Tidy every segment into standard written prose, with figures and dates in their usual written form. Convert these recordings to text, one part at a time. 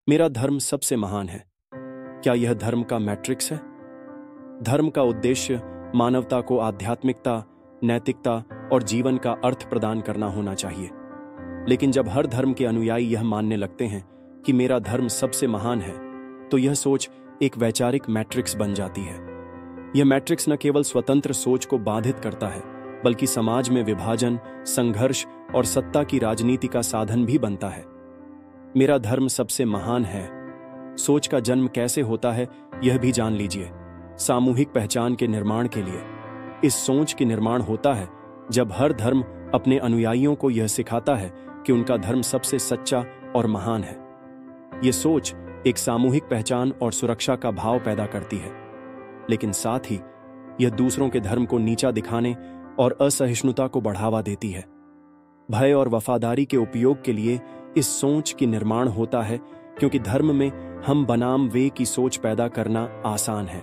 मेरा धर्म सबसे महान है। क्या यह धर्म का मैट्रिक्स है? धर्म का उद्देश्य मानवता को आध्यात्मिकता, नैतिकता और जीवन का अर्थ प्रदान करना होना चाहिए। लेकिन जब हर धर्म के अनुयायी यह मानने लगते हैं कि मेरा धर्म सबसे महान है, तो यह सोच एक वैचारिक मैट्रिक्स बन जाती है। यह मैट्रिक्स न केवल स्वतंत्र सोच को बाधित करता है, बल्कि समाज में विभाजन, संघर्ष और सत्ता की राजनीति का साधन भी बनता है। मेरा धर्म सबसे महान है सोच का जन्म कैसे होता है, यह भी जान लीजिए। सामूहिक पहचान के निर्माण के लिए इस सोच के निर्माण होता है जब हर धर्म अपने अनुयायियों को यह सिखाता है कि उनका धर्म सबसे सच्चा और महान है। यह सोच एक सामूहिक पहचान और सुरक्षा का भाव पैदा करती है, लेकिन साथ ही यह दूसरों के धर्म को नीचा दिखाने और असहिष्णुता को बढ़ावा देती है। भय और वफादारी के उपयोग के लिए इस सोच की निर्माण होता है, क्योंकि धर्म में हम बनाम वे की सोच पैदा करना आसान है।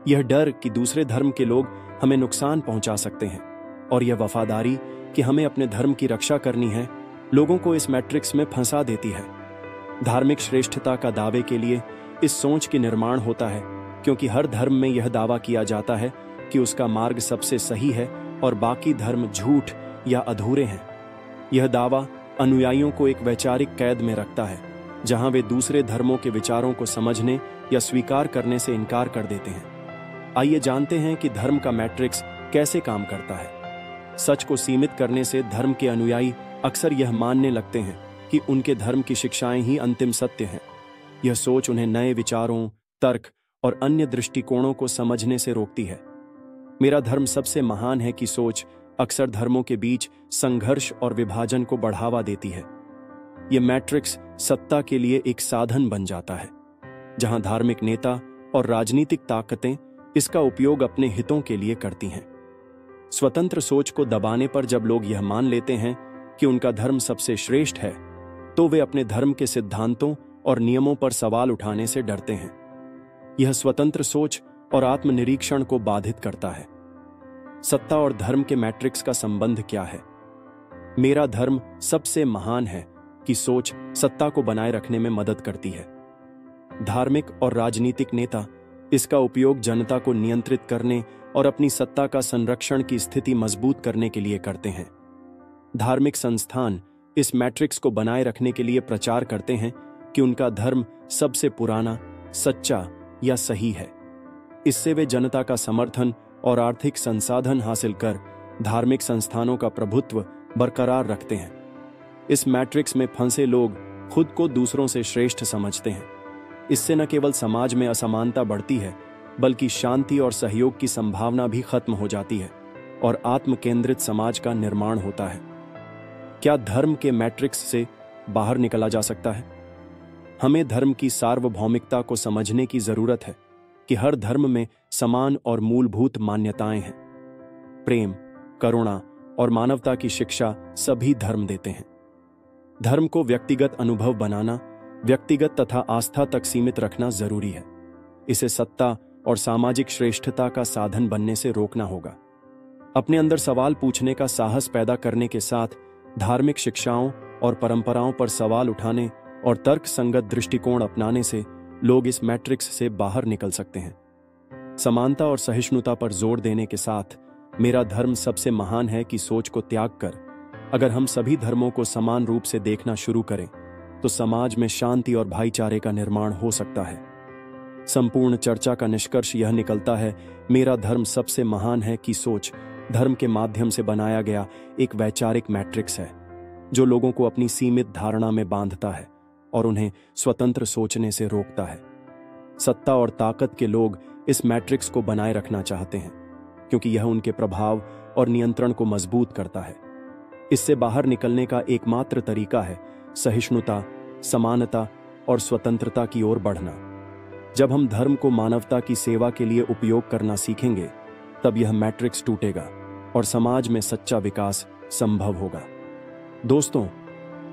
यह डर कि दूसरे धर्म के लोग हमें नुकसान पहुंचा सकते हैं, और यह वफादारी कि हमें अपने धर्म की रक्षा करनी है, लोगों को इस मैट्रिक्स में फंसा देती है। धार्मिक श्रेष्ठता का दावे के लिए इस सोच की निर्माण होता है, क्योंकि हर धर्म में यह दावा किया जाता है कि उसका मार्ग सबसे सही है और बाकी धर्म झूठ या अधूरे हैं। यह दावा अनुयायियों को एक वैचारिक कैद में रखता है, जहां वे दूसरे धर्मों के विचारों को समझने या स्वीकार करने से इनकार कर देते हैं। आइए जानते हैं कि धर्म का मैट्रिक्स कैसे काम करता है। सच को सीमित करने से धर्म के अनुयायी अक्सर यह मानने लगते हैं कि उनके धर्म की शिक्षाएं ही अंतिम सत्य हैं। यह सोच उन्हें नए विचारों, तर्क और अन्य दृष्टिकोणों को समझने से रोकती है। मेरा धर्म सबसे महान है कि सोच अक्सर धर्मों के बीच संघर्ष और विभाजन को बढ़ावा देती है। यह मैट्रिक्स सत्ता के लिए एक साधन बन जाता है, जहां धार्मिक नेता और राजनीतिक ताकतें इसका उपयोग अपने हितों के लिए करती हैं। स्वतंत्र सोच को दबाने पर जब लोग यह मान लेते हैं कि उनका धर्म सबसे श्रेष्ठ है, तो वे अपने धर्म के सिद्धांतों और नियमों पर सवाल उठाने से डरते हैं। यह स्वतंत्र सोच और आत्मनिरीक्षण को बाधित करता है। सत्ता और धर्म के मैट्रिक्स का संबंध क्या है? मेरा धर्म सबसे महान है कि सोच सत्ता को बनाए रखने में मदद करती है। धार्मिक और राजनीतिक नेता इसका उपयोग जनता को नियंत्रित करने और अपनी सत्ता का संरक्षण की स्थिति मजबूत करने के लिए करते हैं। धार्मिक संस्थान इस मैट्रिक्स को बनाए रखने के लिए प्रचार करते हैं कि उनका धर्म सबसे पुराना, सच्चा या सही है। इससे वे जनता का समर्थन और आर्थिक संसाधन हासिल कर धार्मिक संस्थानों का प्रभुत्व बरकरार रखते हैं। इस मैट्रिक्स में फंसे लोग खुद को दूसरों से श्रेष्ठ समझते हैं। इससे न केवल समाज में असमानता बढ़ती है, बल्कि शांति और सहयोग की संभावना भी खत्म हो जाती है और आत्मकेंद्रित समाज का निर्माण होता है। क्या धर्म के मैट्रिक्स से बाहर निकला जा सकता है? हमें धर्म की सार्वभौमिकता को समझने की जरूरत है कि हर धर्म में समान और मूलभूत मान्यताएं हैं। प्रेम, करुणा और मानवता की शिक्षा सभी धर्म देते हैं। धर्म को व्यक्तिगत अनुभव बनाना, व्यक्तिगत तथा आस्था तक सीमित रखना जरूरी है। इसे सत्ता और सामाजिक श्रेष्ठता का साधन बनने से रोकना होगा। अपने अंदर सवाल पूछने का साहस पैदा करने के साथ धार्मिक शिक्षाओं और परंपराओं पर सवाल उठाने और तर्क संगत दृष्टिकोण अपनाने से लोग इस मैट्रिक्स से बाहर निकल सकते हैं। समानता और सहिष्णुता पर जोर देने के साथ मेरा धर्म सबसे महान है कि सोच को त्याग कर अगर हम सभी धर्मों को समान रूप से देखना शुरू करें, तो समाज में शांति और भाईचारे का निर्माण हो सकता है। संपूर्ण चर्चा का निष्कर्ष यह निकलता है, मेरा धर्म सबसे महान है कि सोच धर्म के माध्यम से बनाया गया एक वैचारिक मैट्रिक्स है, जो लोगों को अपनी सीमित धारणा में बांधता है और उन्हें स्वतंत्र सोचने से रोकता है। सत्ता और ताकत के लोग इस मैट्रिक्स को बनाए रखना चाहते हैं, क्योंकि यह उनके प्रभाव और नियंत्रण को मजबूत करता है। इससे बाहर निकलने का एकमात्र तरीका है सहिष्णुता, समानता और स्वतंत्रता की ओर बढ़ना। जब हम धर्म को मानवता की सेवा के लिए उपयोग करना सीखेंगे, तब यह मैट्रिक्स टूटेगा और समाज में सच्चा विकास संभव होगा। दोस्तों,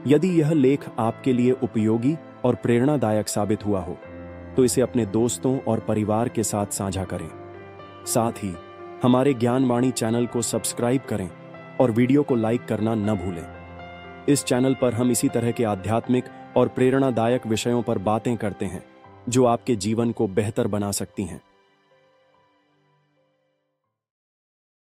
यदि यह लेख आपके लिए उपयोगी और प्रेरणादायक साबित हुआ हो, तो इसे अपने दोस्तों और परिवार के साथ साझा करें। साथ ही हमारे ज्ञानवाणी चैनल को सब्सक्राइब करें और वीडियो को लाइक करना न भूलें। इस चैनल पर हम इसी तरह के आध्यात्मिक और प्रेरणादायक विषयों पर बातें करते हैं जो आपके जीवन को बेहतर बना सकती हैं।